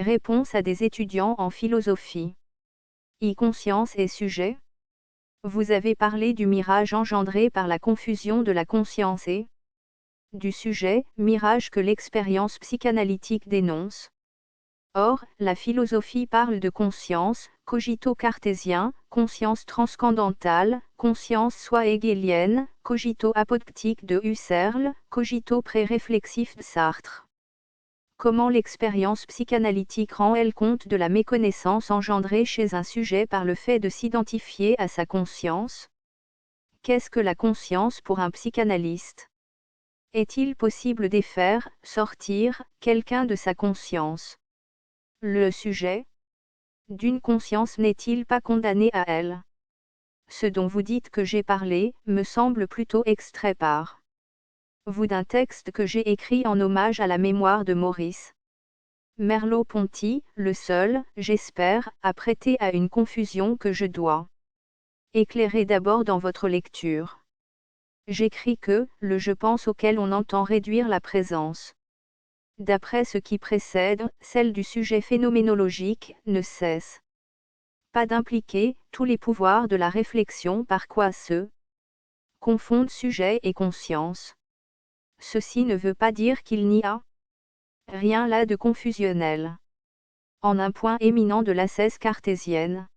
Réponse à des étudiants en philosophie. Conscience et sujet. Vous avez parlé du mirage engendré par la confusion de la conscience et du sujet, mirage que l'expérience psychanalytique dénonce. Or, la philosophie parle de conscience, cogito cartésien, conscience transcendantale, conscience soi hegélienne, cogito apoptyque de Husserl, cogito pré-réflexif de Sartre. Comment l'expérience psychanalytique rend-elle compte de la méconnaissance engendrée chez un sujet par le fait de s'identifier à sa conscience? Qu'est-ce que la conscience pour un psychanalyste? Est-il possible d'effaire, sortir, quelqu'un de sa conscience? Le sujet d'une conscience n'est-il pas condamné à elle? Ce dont vous dites que j'ai parlé, me semble plutôt extrait par vous d'un texte que j'ai écrit en hommage à la mémoire de Maurice Merleau-Ponty, le seul, j'espère, à prêter à une confusion que je dois éclairer d'abord dans votre lecture. J'écris que, le je pense auquel on entend réduire la présence, d'après ce qui précède, celle du sujet phénoménologique, ne cesse pas d'impliquer tous les pouvoirs de la réflexion par quoi se confondent sujet et conscience. Ceci ne veut pas dire qu'il n'y a rien là de confusionnel. En un point éminent de l'ascèse cartésienne,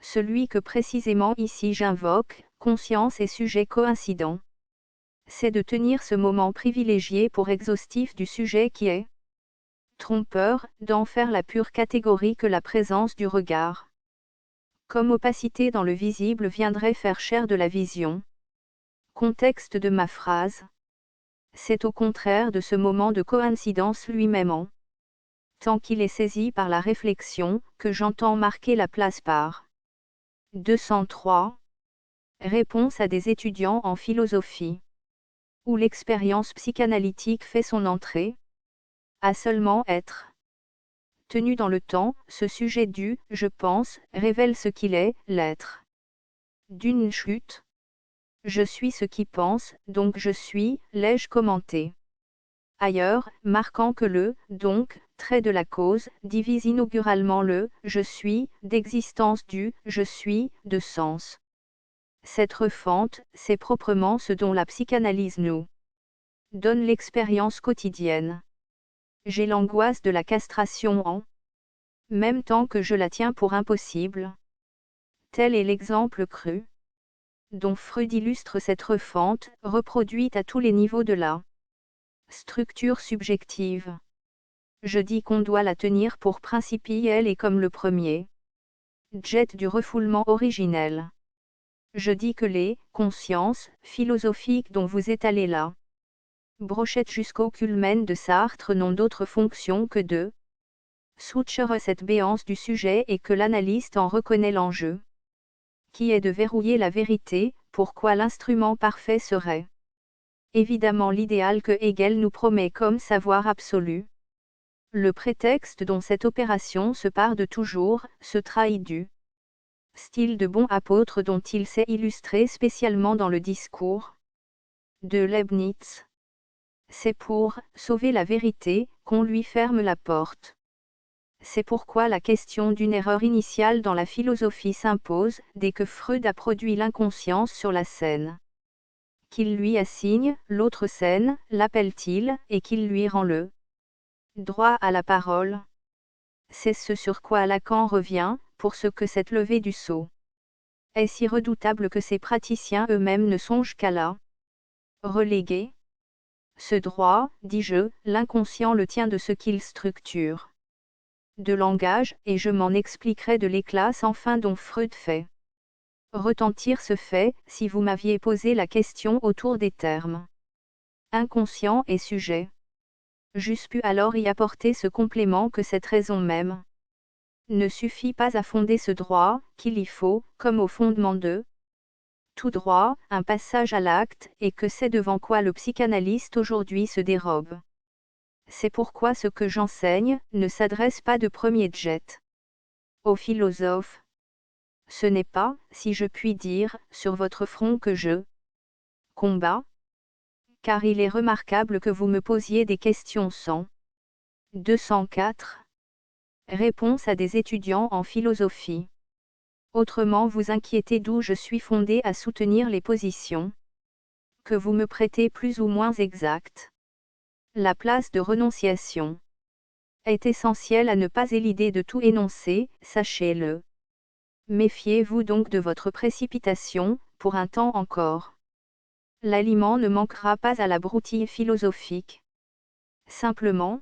celui que précisément ici j'invoque, conscience et sujet coïncident, c'est de tenir ce moment privilégié pour exhaustif du sujet qui est trompeur, d'en faire la pure catégorie que la présence du regard, comme opacité dans le visible viendrait faire chair de la vision. Contexte de ma phrase. C'est au contraire de ce moment de coïncidence lui-même en tant qu'il est saisi par la réflexion, que j'entends marquer la place par 203. Réponse à des étudiants en philosophie. Où l'expérience psychanalytique fait son entrée. À seulement être tenu dans le temps, ce sujet du « je pense » révèle ce qu'il est, l'être d'une chute. Je suis ce qui pense, donc je suis, l'ai-je commenté ailleurs, marquant que le « donc » trait de la cause, divise inauguralement le « je suis » d'existence du « je suis » de sens. Cette refente, c'est proprement ce dont la psychanalyse nous donne l'expérience quotidienne. J'ai l'angoisse de la castration en même temps que je la tiens pour impossible. Tel est l'exemple cru dont Freud illustre cette refente, reproduite à tous les niveaux de la structure subjective. Je dis qu'on doit la tenir pour principielle et comme le premier jet du refoulement originel. Je dis que les consciences philosophiques dont vous étalez la brochette jusqu'au culmen de Sartre n'ont d'autre fonction que de soutenir cette béance du sujet et que l'analyste en reconnaît l'enjeu, qui est de verrouiller la vérité, pourquoi l'instrument parfait serait évidemment l'idéal que Hegel nous promet comme savoir absolu. Le prétexte dont cette opération se part de toujours, se trahit du style de bon apôtre dont il s'est illustré spécialement dans le discours de Leibniz. C'est pour sauver la vérité qu'on lui ferme la porte. C'est pourquoi la question d'une erreur initiale dans la philosophie s'impose dès que Freud a produit l'inconscience sur la scène. Qu'il lui assigne l'autre scène, l'appelle-t-il, et qu'il lui rend le droit à la parole. C'est ce sur quoi Lacan revient, pour ce que cette levée du sceau est si redoutable que ses praticiens eux-mêmes ne songent qu'à la reléguer. Ce droit, dis-je, l'inconscient le tient de ce qu'il structure de langage, et je m'en expliquerai de l'éclat sans fin dont Freud fait retentir ce fait, si vous m'aviez posé la question autour des termes inconscient et sujet. J'eusse pu alors y apporter ce complément que cette raison même ne suffit pas à fonder ce droit, qu'il y faut, comme au fondement de tout droit, un passage à l'acte, et que c'est devant quoi le psychanalyste aujourd'hui se dérobe. C'est pourquoi ce que j'enseigne ne s'adresse pas de premier jet aux philosophes. Ce n'est pas, si je puis dire, sur votre front que je combats, car il est remarquable que vous me posiez des questions sans 204. Réponse à des étudiants en philosophie. Autrement vous inquiétez d'où je suis fondé à soutenir les positions que vous me prêtez plus ou moins exactes. La place de renonciation est essentielle à ne pas éluder de tout énoncer, sachez-le. Méfiez-vous donc de votre précipitation, pour un temps encore. L'aliment ne manquera pas à la broutille philosophique. Simplement,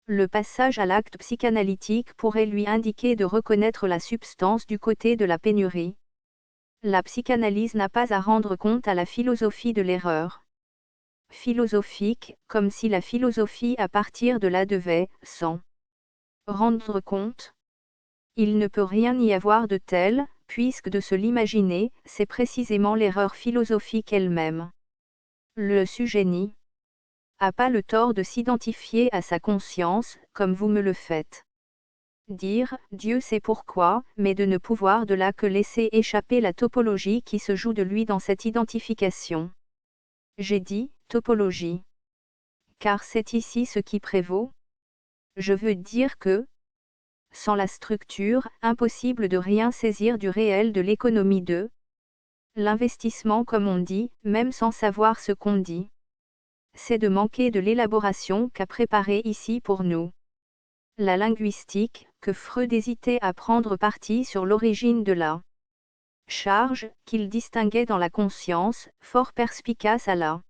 le passage à l'acte psychanalytique pourrait lui indiquer de reconnaître la substance du côté de la pénurie. La psychanalyse n'a pas à rendre compte à la philosophie de l'erreur philosophique, comme si la philosophie à partir de là devait, s'en rendre compte. Il ne peut rien y avoir de tel, puisque de se l'imaginer, c'est précisément l'erreur philosophique elle-même. Le sujet n'y a pas le tort de s'identifier à sa conscience, comme vous me le faites dire, Dieu sait pourquoi, mais de ne pouvoir de là que laisser échapper la topologie qui se joue de lui dans cette identification. J'ai dit, topologie. Car c'est ici ce qui prévaut. Je veux dire que, sans la structure, impossible de rien saisir du réel de l'économie de l'investissement comme on dit, même sans savoir ce qu'on dit. C'est de manquer de l'élaboration qu'a préparée ici pour nous la linguistique, que Freud hésitait à prendre parti sur l'origine de la charge, qu'il distinguait dans la conscience, fort perspicace à la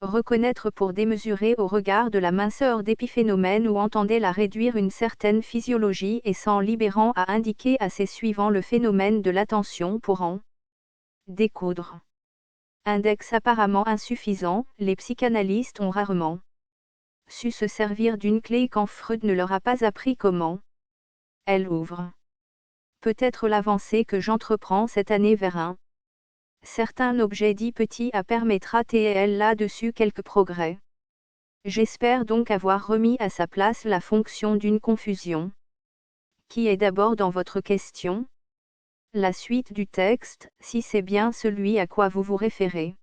reconnaître pour démesurer au regard de la minceur d'épiphénomènes où entendait la réduire une certaine physiologie et s'en libérant à indiquer à ses suivants le phénomène de l'attention pour en découdre. Index apparemment insuffisant, les psychanalystes ont rarement su se servir d'une clé quand Freud ne leur a pas appris comment elle ouvre. Peut-être l'avancée que j'entreprends cette année vers un certain objet dit petit à permettra tel là-dessus quelques progrès. J'espère donc avoir remis à sa place la fonction d'une confusion. Qui est d'abord dans votre question? La suite du texte, si c'est bien celui à quoi vous vous référez,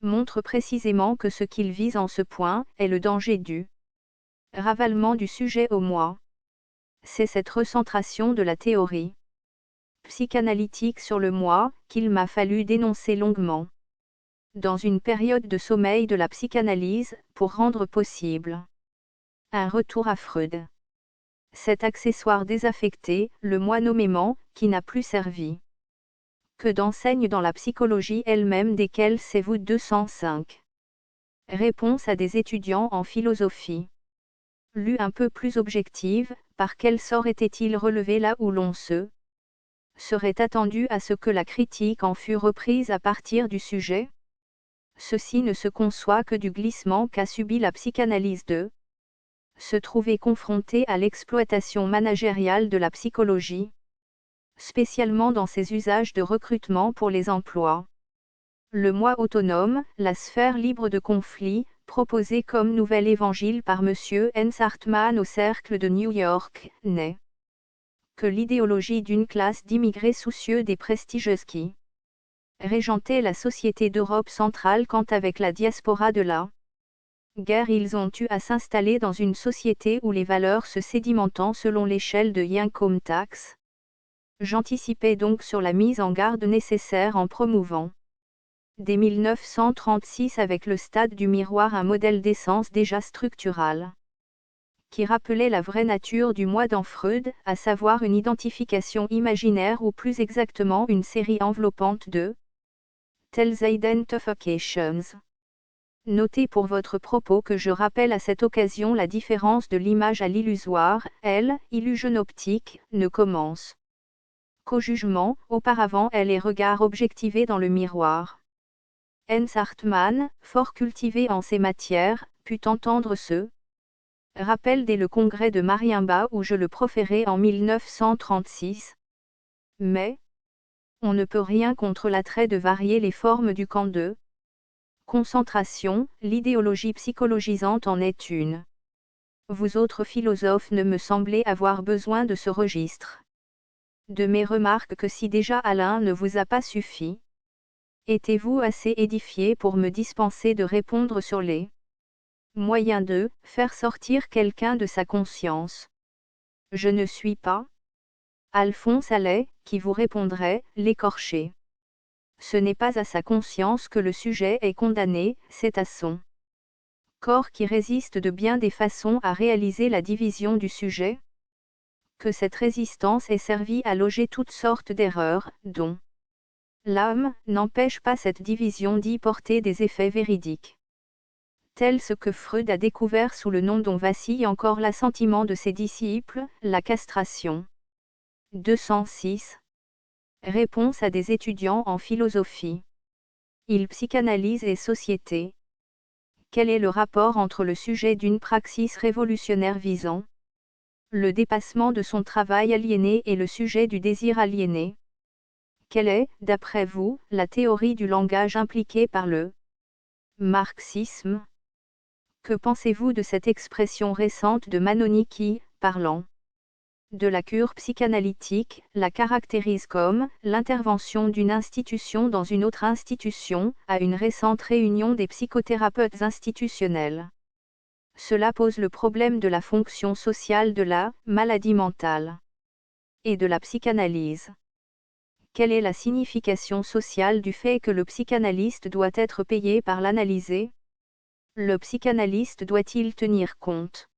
montre précisément que ce qu'il vise en ce point est le danger du ravalement du sujet au moi. C'est cette recentration de la théorie psychanalytique sur le moi qu'il m'a fallu dénoncer longuement dans une période de sommeil de la psychanalyse, pour rendre possible un retour à Freud. Cet accessoire désaffecté, le moi nommément, qui n'a plus servi que d'enseigne dans la psychologie elle-même desquelles c'est vous 205. Réponse à des étudiants en philosophie. Lu un peu plus objective, par quel sort était-il relevé là où l'on serait attendu à ce que la critique en fût reprise à partir du sujet? Ceci ne se conçoit que du glissement qu'a subi la psychanalyse de se trouver confrontée à l'exploitation managériale de la psychologie, spécialement dans ses usages de recrutement pour les emplois. Le moi autonome, la sphère libre de conflit, proposée comme nouvel évangile par M. Hans Hartmann au Cercle de New York, n'est que l'idéologie d'une classe d'immigrés soucieux des prestigieuses qui régentaient la société d'Europe centrale quand avec la diaspora de la guerre ils ont eu à s'installer dans une société où les valeurs se sédimentant selon l'échelle de income tax. J'anticipais donc sur la mise en garde nécessaire en promouvant dès 1936 avec le stade du miroir un modèle d'essence déjà structural, qui rappelait la vraie nature du moi dans Freud, à savoir une identification imaginaire ou plus exactement une série enveloppante de telles identifications. Notez pour votre propos que je rappelle à cette occasion la différence de l'image à l'illusoire, elle, illusion optique, ne commence qu'au jugement, auparavant elle est regard objectivé dans le miroir. Hans Hartmann, fort cultivé en ces matières, put entendre ce rappel dès le congrès de Marienbad où je le proférai en 1936. Mais, on ne peut rien contre l'attrait de varier les formes du camp de concentration, l'idéologie psychologisante en est une. Vous autres philosophes ne me semblez avoir besoin de ce registre de mes remarques que si déjà Alain ne vous a pas suffi. Étiez-vous assez édifié pour me dispenser de répondre sur les moyens de faire sortir quelqu'un de sa conscience? Je ne suis pas Alphonse Allais, qui vous répondrait, l'écorché. Ce n'est pas à sa conscience que le sujet est condamné, c'est à son corps qui résiste de bien des façons à réaliser la division du sujet, que cette résistance est servie à loger toutes sortes d'erreurs, dont l'âme n'empêche pas cette division d'y porter des effets véridiques. Tel ce que Freud a découvert sous le nom dont vacille encore l'assentiment de ses disciples, la castration. 206. Réponse à des étudiants en philosophie. Il psychanalyse et société. Quel est le rapport entre le sujet d'une praxis révolutionnaire visant le dépassement de son travail aliéné et le sujet du désir aliéné? Quelle est, d'après vous, la théorie du langage impliquée par le marxisme? Que pensez-vous de cette expression récente de Manoni qui, parlant de la cure psychanalytique, la caractérise comme l'intervention d'une institution dans une autre institution, à une récente réunion des psychothérapeutes institutionnels? Cela pose le problème de la fonction sociale de la maladie mentale et de la psychanalyse. Quelle est la signification sociale du fait que le psychanalyste doit être payé par l'analysé? Le psychanalyste doit-il tenir compte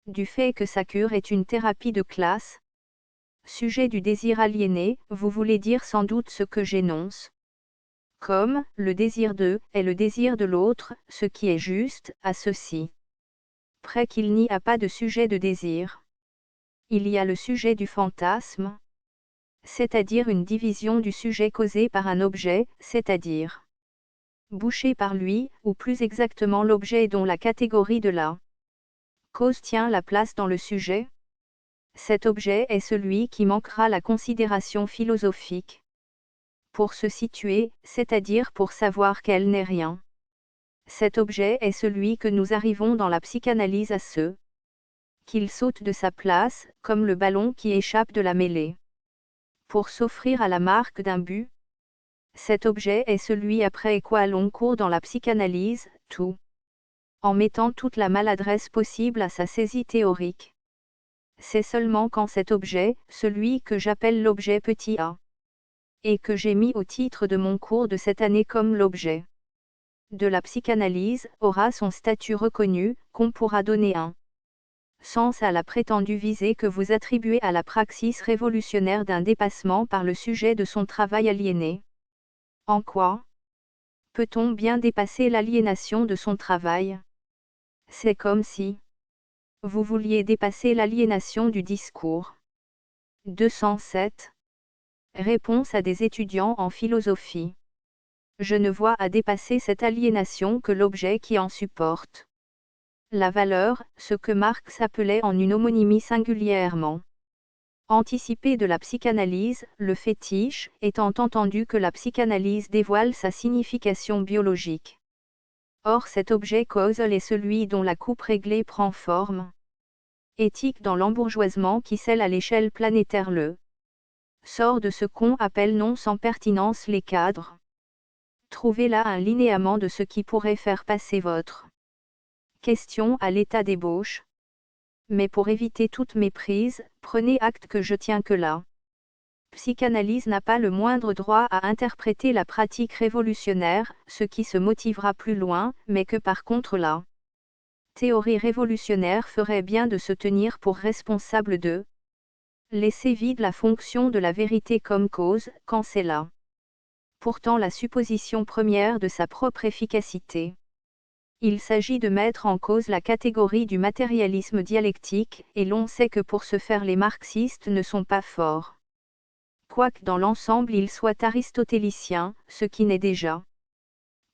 du fait que sa cure est une thérapie de classe? Sujet du désir aliéné, vous voulez dire sans doute ce que j'énonce. Comme, le désir de, est le désir de l'autre, ce qui est juste, à ceci près qu'il n'y a pas de sujet de désir. Il y a le sujet du fantasme, c'est-à-dire une division du sujet causée par un objet, c'est-à-dire bouché par lui, ou plus exactement l'objet dont la catégorie de la cause tient la place dans le sujet. Cet objet est celui qui manquera la considération philosophique. Pour se situer, c'est-à-dire pour savoir qu'elle n'est rien. Cet objet est celui que nous arrivons dans la psychanalyse à ce qu'il saute de sa place, comme le ballon qui échappe de la mêlée, pour s'offrir à la marque d'un but. Cet objet est celui après quoi l'on court dans la psychanalyse, tout en mettant toute la maladresse possible à sa saisie théorique. C'est seulement quand cet objet, celui que j'appelle l'objet petit a, et que j'ai mis au titre de mon cours de cette année comme l'objet de la psychanalyse, aura son statut reconnu, qu'on pourra donner un sens à la prétendue visée que vous attribuez à la praxis révolutionnaire d'un dépassement par le sujet de son travail aliéné. En quoi peut-on bien dépasser l'aliénation de son travail? C'est comme si vous vouliez dépasser l'aliénation du discours. 207. Réponse à des étudiants en philosophie. Je ne vois à dépasser cette aliénation que l'objet qui en supporte la valeur, ce que Marx appelait en une homonymie singulièrement anticipée de la psychanalyse, le fétiche, étant entendu que la psychanalyse dévoile sa signification biologique. Or cet objet causal est celui dont la coupe réglée prend forme éthique dans l'embourgeoisement qui scelle à l'échelle planétaire le sort de ce qu'on appelle non sans pertinence les cadres. Trouvez là un linéament de ce qui pourrait faire passer votre question à l'état d'ébauche. Mais pour éviter toute méprise, prenez acte que je tiens que la psychanalyse n'a pas le moindre droit à interpréter la pratique révolutionnaire, ce qui se motivera plus loin, mais que par contre la théorie révolutionnaire ferait bien de se tenir pour responsable de laisser vide la fonction de la vérité comme cause, quand c'est là pourtant la supposition première de sa propre efficacité. Il s'agit de mettre en cause la catégorie du matérialisme dialectique, et l'on sait que pour ce faire les marxistes ne sont pas forts. Quoique dans l'ensemble ils soient aristotéliciens, ce qui n'est déjà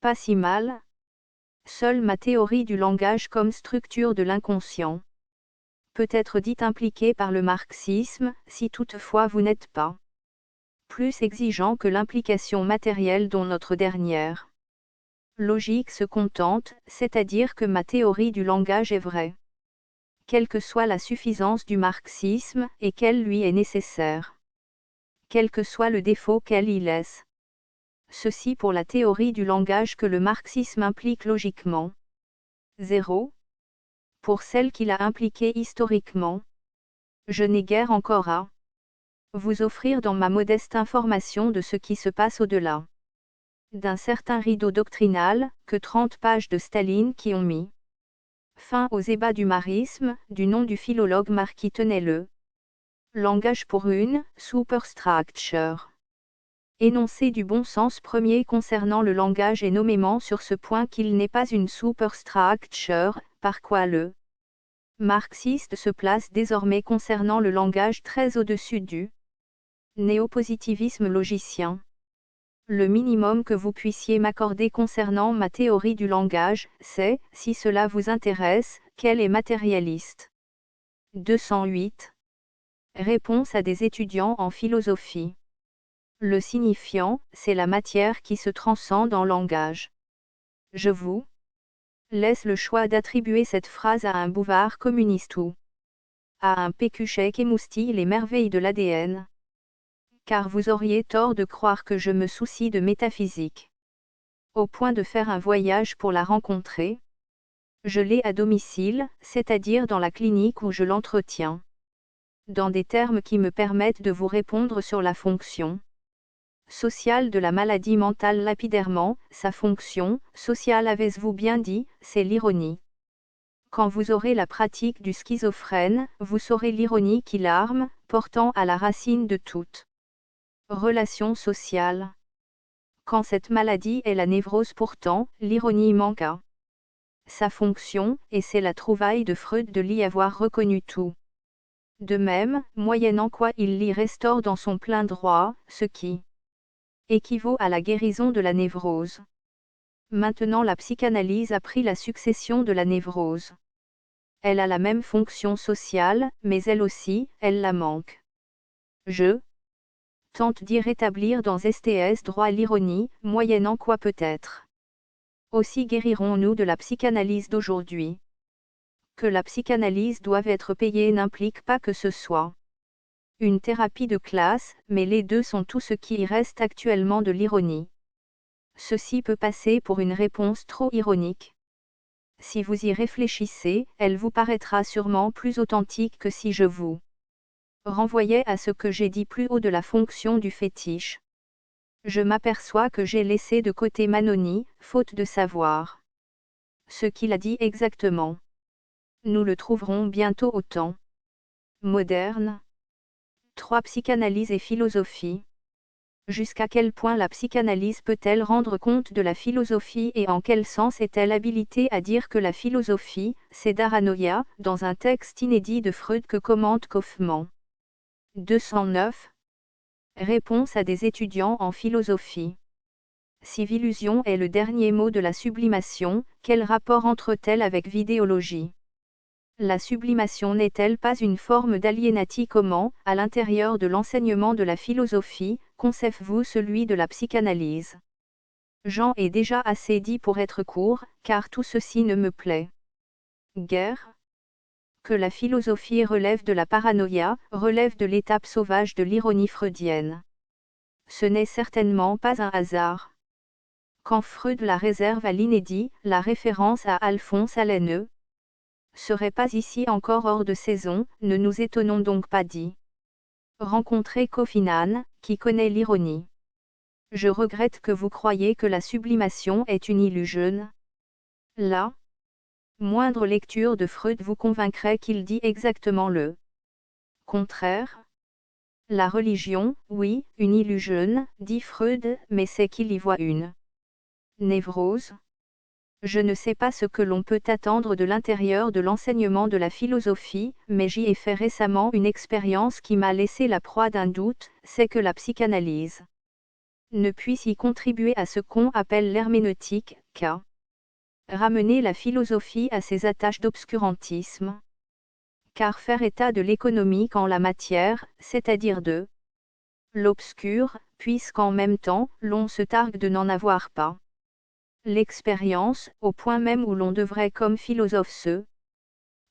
pas si mal. Seule ma théorie du langage comme structure de l'inconscient peut être dite impliquée par le marxisme, si toutefois vous n'êtes pas plus exigeant que l'implication matérielle dont notre dernière logique se contente, c'est-à-dire que ma théorie du langage est vraie, quelle que soit la suffisance du marxisme, et qu'elle lui est nécessaire, quel que soit le défaut qu'elle y laisse. Ceci pour la théorie du langage que le marxisme implique logiquement. 0. Pour celle qu'il a impliquée historiquement. Je n'ai guère encore à vous offrir dans ma modeste information de ce qui se passe au-delà d'un certain rideau doctrinal, que 30 pages de Staline qui ont mis fin aux ébats du marisme, du nom du philologue Marquis tenait le langage pour une superstructure. Énoncé du bon sens premier concernant le langage et nommément sur ce point qu'il n'est pas une superstructure, par quoi le marxiste se place désormais concernant le langage très au-dessus du néopositivisme logicien. Le minimum que vous puissiez m'accorder concernant ma théorie du langage, c'est, si cela vous intéresse, qu'elle est matérialiste. 208. Réponse à des étudiants en philosophie. Le signifiant, c'est la matière qui se transcende en langage. Je vous laisse le choix d'attribuer cette phrase à un Bouvard communiste ou à un Pécuchet qui moustille les merveilles de l'ADN. Car vous auriez tort de croire que je me soucie de métaphysique. Au point de faire un voyage pour la rencontrer. Je l'ai à domicile, c'est-à-dire dans la clinique où je l'entretiens. Dans des termes qui me permettent de vous répondre sur la fonction sociale de la maladie mentale lapidairement, sa fonction sociale, avez-vous bien dit, c'est l'ironie. Quand vous aurez la pratique du schizophrène, vous saurez l'ironie qui l'arme, portant à la racine de toute relation sociale. Quand cette maladie est la névrose pourtant, l'ironie manque à sa fonction, et c'est la trouvaille de Freud de l'y avoir reconnu tout. De même, moyennant quoi il l'y restaure dans son plein droit, ce qui équivaut à la guérison de la névrose. Maintenant la psychanalyse a pris la succession de la névrose. Elle a la même fonction sociale, mais elle aussi, elle la manque. Je tente d'y rétablir dans STS droit l'ironie, moyennant quoi peut-être aussi guérirons-nous de la psychanalyse d'aujourd'hui. Que la psychanalyse doive être payée n'implique pas que ce soit une thérapie de classe, mais les deux sont tout ce qui y reste actuellement de l'ironie. Ceci peut passer pour une réponse trop ironique. Si vous y réfléchissez, elle vous paraîtra sûrement plus authentique que si je vous renvoyais à ce que j'ai dit plus haut de la fonction du fétiche. Je m'aperçois que j'ai laissé de côté Manoni, faute de savoir ce qu'il a dit exactement. Nous le trouverons bientôt au temps moderne. 3. Psychanalyse et philosophie. Jusqu'à quel point la psychanalyse peut-elle rendre compte de la philosophie et en quel sens est-elle habilitée à dire que la philosophie, c'est Daranoïa, dans un texte inédit de Freud que commente Kaufmann. 209. Réponse à des étudiants en philosophie. Si illusion est le dernier mot de la sublimation, quel rapport entre-t-elle avec vidéologie? La sublimation n'est-elle pas une forme d'aliénatie? Comment, à l'intérieur de l'enseignement de la philosophie, concevez-vous celui de la psychanalyse? J'en ai déjà assez dit pour être court, car tout ceci ne me plaît guère. Que la philosophie relève de la paranoïa, relève de l'étape sauvage de l'ironie freudienne. Ce n'est certainement pas un hasard. Quand Freud la réserve à l'inédit, la référence à Alphonse Allais serait pas ici encore hors de saison, ne nous étonnons donc pas d'y rencontrer Kofinan, qui connaît l'ironie. Je regrette que vous croyiez que la sublimation est une illusion. La moindre lecture de Freud vous convaincrait qu'il dit exactement le contraire. La religion, oui, une illusion, dit Freud, mais c'est qu'il y voit une névrose. Je ne sais pas ce que l'on peut attendre de l'intérieur de l'enseignement de la philosophie, mais j'y ai fait récemment une expérience qui m'a laissé la proie d'un doute, c'est que la psychanalyse ne puisse y contribuer à ce qu'on appelle l'herméneutique, qu'à ramener la philosophie à ses attaches d'obscurantisme. Car faire état de l'économique en la matière, c'est-à-dire de l'obscur, puisqu'en même temps, l'on se targue de n'en avoir pas l'expérience, au point même où l'on devrait comme philosophe se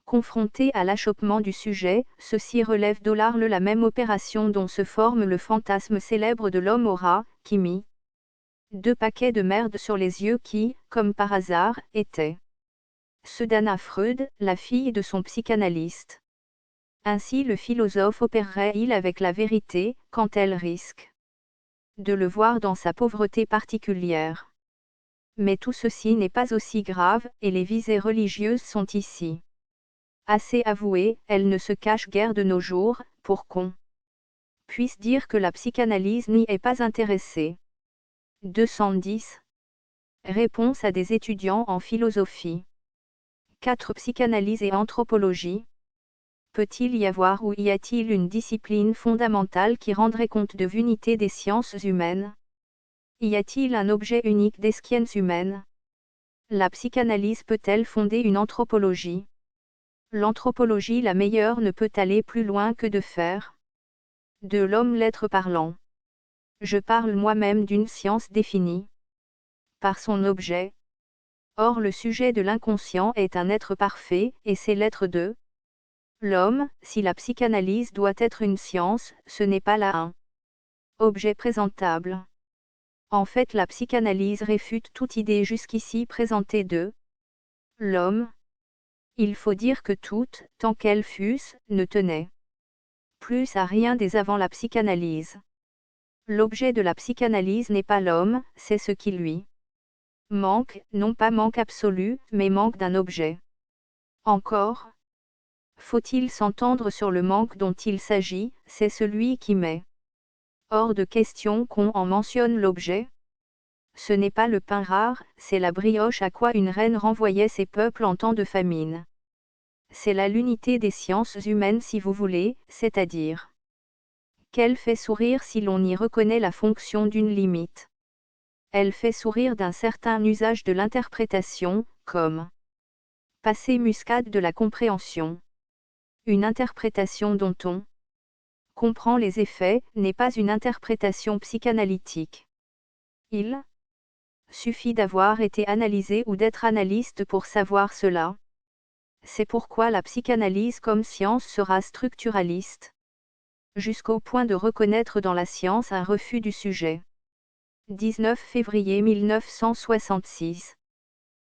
confronter à l'achoppement du sujet, ceci relève la même opération dont se forme le fantasme célèbre de l'homme au rat, qui mit 2 paquets de merde sur les yeux qui, comme par hasard, étaient ceux d'Anna Freud, la fille de son psychanalyste. Ainsi le philosophe opérerait-il avec la vérité, quand elle risque de le voir dans sa pauvreté particulière. Mais tout ceci n'est pas aussi grave, et les visées religieuses sont ici assez avouées, elles ne se cachent guère de nos jours, pour qu'on puisse dire que la psychanalyse n'y est pas intéressée. 210. Réponse à des étudiants en philosophie. 4. Psychanalyse et anthropologie. Peut-il y avoir ou y a-t-il une discipline fondamentale qui rendrait compte de l'unité des sciences humaines? Y a-t-il un objet unique des sciences humaines? La psychanalyse peut-elle fonder une anthropologie? L'anthropologie la meilleure ne peut aller plus loin que de faire de l'homme l'être parlant. Je parle moi-même d'une science définie par son objet. Or le sujet de l'inconscient est un être parfait, et c'est l'être de l'homme. Si la psychanalyse doit être une science, ce n'est pas là un objet présentable. En fait, la psychanalyse réfute toute idée jusqu'ici présentée de l'homme. Il faut dire que toutes, tant qu'elles fussent, ne tenaient plus à rien dès avant la psychanalyse. L'objet de la psychanalyse n'est pas l'homme, c'est ce qui lui manque, non pas manque absolu, mais manque d'un objet. Encore faut-il s'entendre sur le manque dont il s'agit, c'est celui qui met hors de question qu'on en mentionne l'objet. Ce n'est pas le pain rare, c'est la brioche à quoi une reine renvoyait ses peuples en temps de famine. C'est là l'unité des sciences humaines si vous voulez, c'est-à-dire qu'elle fait sourire si l'on y reconnaît la fonction d'une limite. Elle fait sourire d'un certain usage de l'interprétation, comme passé muscade de la compréhension. Une interprétation dont on comprend les effets, n'est pas une interprétation psychanalytique. Il suffit d'avoir été analysé ou d'être analyste pour savoir cela. C'est pourquoi la psychanalyse comme science sera structuraliste, jusqu'au point de reconnaître dans la science un refus du sujet. 19 février 1966